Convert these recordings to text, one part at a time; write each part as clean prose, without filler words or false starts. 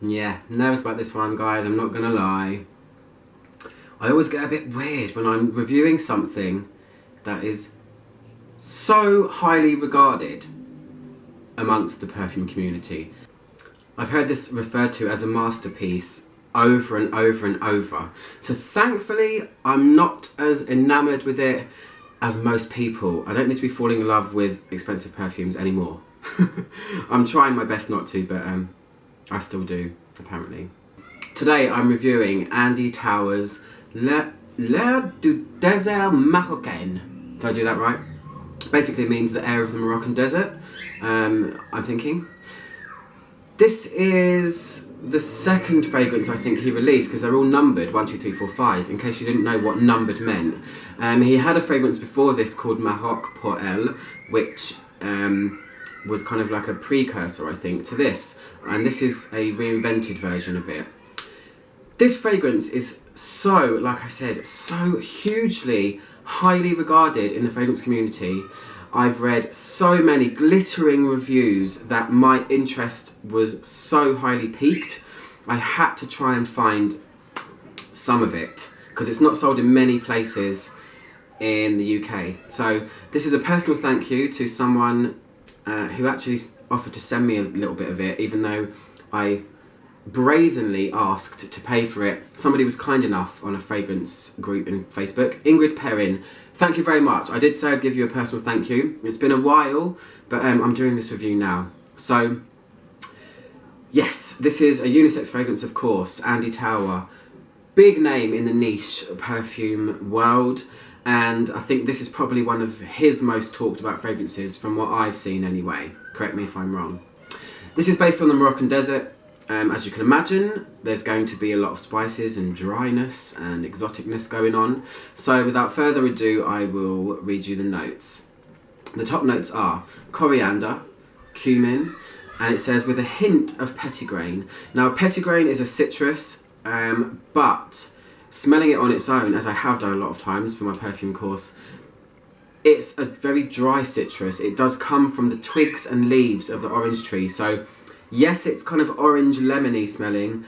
Yeah, nervous about this one, guys, I'm not gonna lie. I always get a bit weird when I'm reviewing something that is so highly regarded amongst the perfume community. I've heard this referred to as a masterpiece over and over and over. So thankfully, I'm not as enamoured with it as most people. I don't need to be falling in love with expensive perfumes anymore. I'm trying my best not to, but I still do, apparently. Today I'm reviewing Andy Tauer's Le du Désert Marocain. Did I do that right? Basically it means the air of the Moroccan desert, I'm thinking. This is the second fragrance I think he released, because they're all numbered, 1, 2, 3, 4, 5, in case you didn't know what numbered meant. He had a fragrance before this called Maroc pour Elle, which was kind of like a precursor, I think, to this. And this is a reinvented version of it. This fragrance is so, like I said, so hugely highly regarded in the fragrance community. I've read so many glittering reviews that my interest was so highly piqued. I had to try and find some of it, because it's not sold in many places in the UK. So this is a personal thank you to someone who actually offered to send me a little bit of it, even though I brazenly asked to pay for it. Somebody was kind enough on a fragrance group in Facebook. Ingrid Perrin, thank you very much. I did say I'd give you a personal thank you. It's been a while, but I'm doing this review now. So, yes, this is a unisex fragrance, of course, Andy Tauer. Big name in the niche perfume world, and I think this is probably one of his most talked about fragrances from what I've seen anyway. Correct me if I'm wrong. This is based on the Moroccan desert. As you can imagine, there's going to be a lot of spices and dryness and exoticness going on. So without further ado, I will read you the notes. The top notes are coriander, cumin, and it says with a hint of petitgrain. Now petitgrain is a citrus, but smelling it on its own, as I have done a lot of times for my perfume course, it's a very dry citrus. It does come from the twigs and leaves of the orange tree. So yes, it's kind of orange lemony smelling,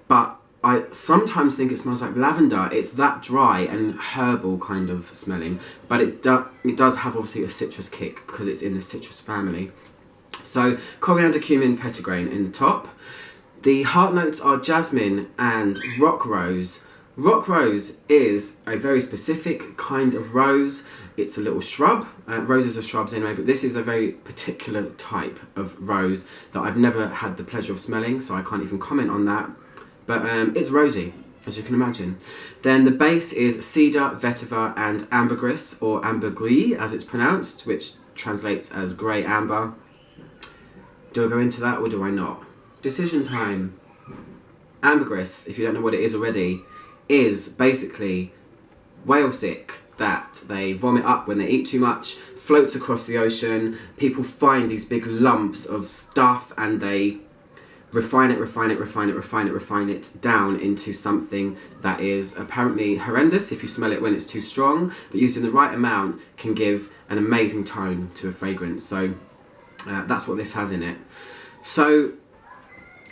but I sometimes think it smells like lavender. It's that dry and herbal kind of smelling, but it does have obviously a citrus kick because it's in the citrus family. So coriander, cumin, petitgrain in the top. The heart notes are jasmine and rock rose. Rock rose is a very specific kind of rose. It's a little shrub. Roses are shrubs anyway, but this is a very particular type of rose that I've never had the pleasure of smelling, so I can't even comment on that. But it's rosy, as you can imagine. Then the base is cedar, vetiver, and ambergris, or ambergris as it's pronounced, which translates as grey amber. Do I go into that or do I not? Decision time. Ambergris, if you don't know what it is already, is basically whale sick that they vomit up when they eat too much, floats across the ocean. People find these big lumps of stuff and they refine it down into something that is apparently horrendous if you smell it when it's too strong, but used in the right amount can give an amazing tone to a fragrance. So that's what this has in it. So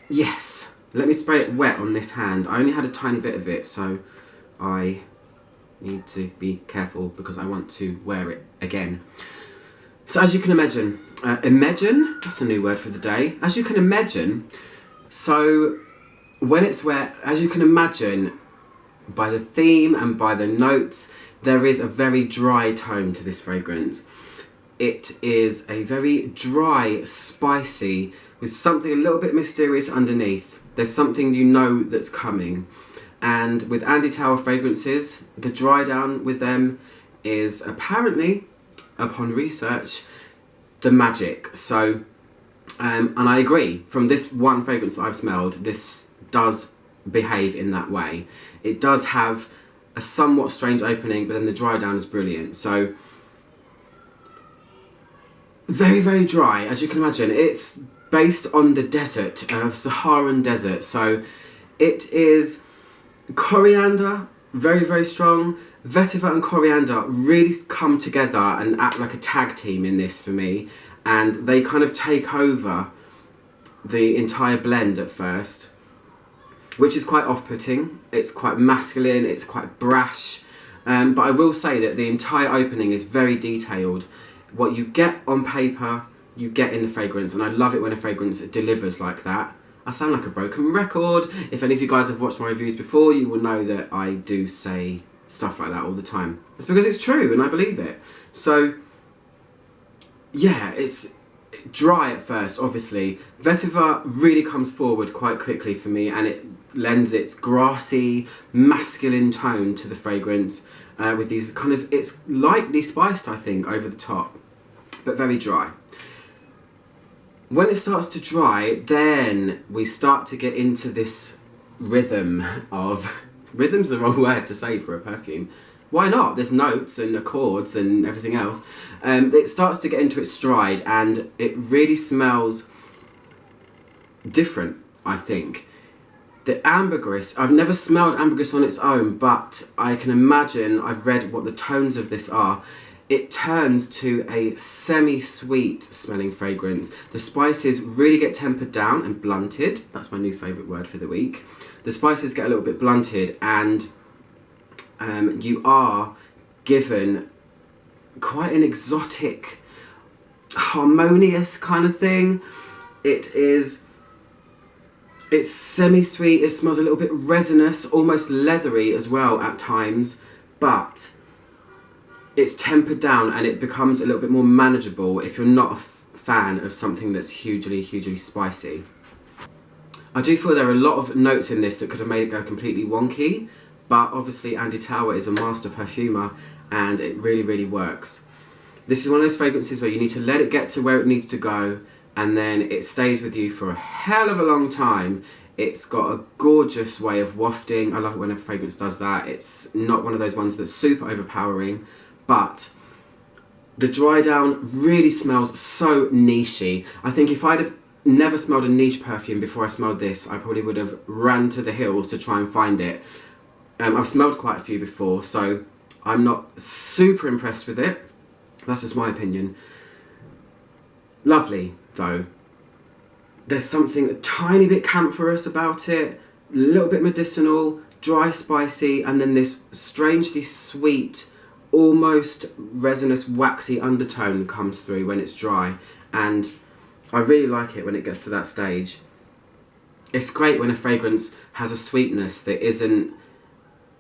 yes, let me spray it wet on this hand. I only had a tiny bit of it, so I need to be careful because I want to wear it again. So as you can imagine, that's a new word for the day. As you can imagine, so when it's wet, as you can imagine, by the theme and by the notes, there is a very dry tone to this fragrance. It is a very dry, spicy, with something a little bit mysterious underneath. There's something you know that's coming. And with Andy Tauer fragrances, the dry down with them is apparently, upon research, the magic. So, and I agree, from this one fragrance that I've smelled, this does behave in that way. It does have a somewhat strange opening, but then the dry down is brilliant. So, very, very dry, as you can imagine. It's based on the desert, Saharan desert. So, it is coriander, very, very strong. Vetiver and coriander really come together and act like a tag team in this for me, and they kind of take over the entire blend at first, which is quite off-putting. It's quite masculine, it's quite brash, but I will say that the entire opening is very detailed. What you get on paper, you get in the fragrance, and I love it when a fragrance delivers like that. I sound like a broken record. If any of you guys have watched my reviews before, you will know that I do say stuff like that all the time. It's because it's true and I believe it. So yeah, it's dry at first, obviously. Vetiver really comes forward quite quickly for me, and it lends its grassy, masculine tone to the fragrance with these kind of, it's lightly spiced, I think, over the top, but very dry. When it starts to dry, then we start to get into this rhythm of, rhythm's the wrong word to say for a perfume. Why not? There's notes and accords and everything else. It starts to get into its stride, and it really smells different, I think. The ambergris, I've never smelled ambergris on its own, but I can imagine, I've read what the tones of this are. It turns to a semi-sweet smelling fragrance. The spices really get tempered down and blunted. That's my new favourite word for the week. The spices get a little bit blunted, and you are given quite an exotic, harmonious kind of thing. It's semi-sweet, it smells a little bit resinous, almost leathery as well at times, but it's tempered down and it becomes a little bit more manageable if you're not a fan of something that's hugely spicy. I do feel there are a lot of notes in this that could have made it go completely wonky, but obviously Andy Tower is a master perfumer and it really works. This is one of those fragrances where you need to let it get to where it needs to go, and then it stays with you for a hell of a long time. It's got a gorgeous way of wafting. I love it when a fragrance does that. It's not one of those ones that's super overpowering, but the dry down really smells so nichey. I think if I'd have never smelled a niche perfume before I smelled this, I probably would have ran to the hills to try and find it. I've smelled quite a few before, so I'm not super impressed with it. That's just my opinion. Lovely, though. There's something a tiny bit camphorous about it, a little bit medicinal, dry, spicy, and then this strangely sweet, almost resinous, waxy undertone comes through when it's dry, and I really like it when it gets to that stage. It's great when a fragrance has a sweetness that isn't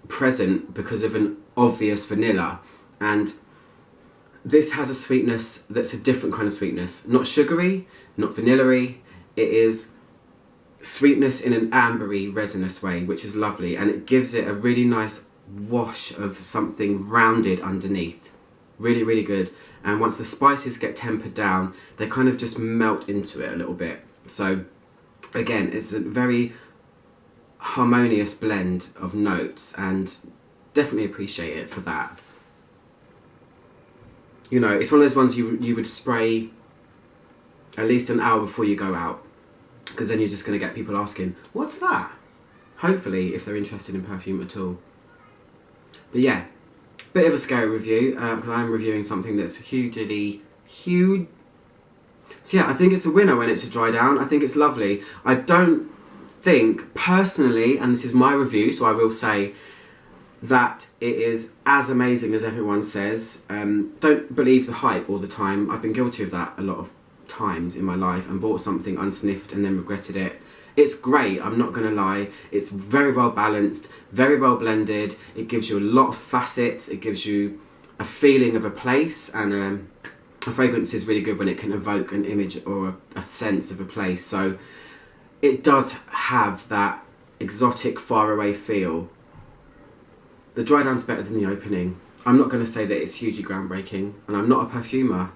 present because of an obvious vanilla, and this has a sweetness that's a different kind of sweetness. Not sugary, not vanilla-y. It is sweetness in an ambery, resinous way, which is lovely, and it gives it a really nice wash of something rounded underneath. Really good. And once the spices get tempered down, they kind of just melt into it a little bit. So again, it's a very harmonious blend of notes, and definitely appreciate it for that. You know, it's one of those ones you would spray at least an hour before you go out, because then you're just going to get people asking, what's that? Hopefully, if they're interested in perfume at all. But yeah, bit of a scary review, because I am reviewing something that's huge. So yeah, I think it's a winner when it's a dry down. I think it's lovely. I don't think, personally, and this is my review, so I will say that it is as amazing as everyone says. Don't believe the hype all the time. I've been guilty of that a lot of times in my life and bought something unsniffed and then regretted it. It's great, I'm not gonna lie. It's very well balanced, very well blended. It gives you a lot of facets. It gives you a feeling of a place, and a fragrance is really good when it can evoke an image or a sense of a place. So it does have that exotic, faraway feel. The dry down's better than the opening. I'm not going to say that it's hugely groundbreaking, and I'm not a perfumer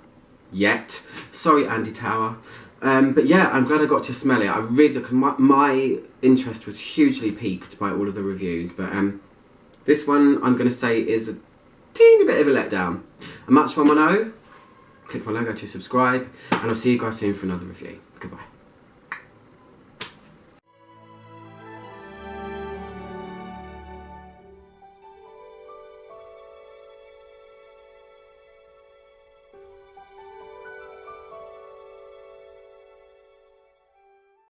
yet. Sorry, Andy Tower. But yeah, I'm glad I got to smell it. I really, because my interest was hugely piqued by all of the reviews. But this one, I'm going to say, is a teeny bit of a letdown. A Match 110. Click my logo to subscribe, and I'll see you guys soon for another review. Goodbye.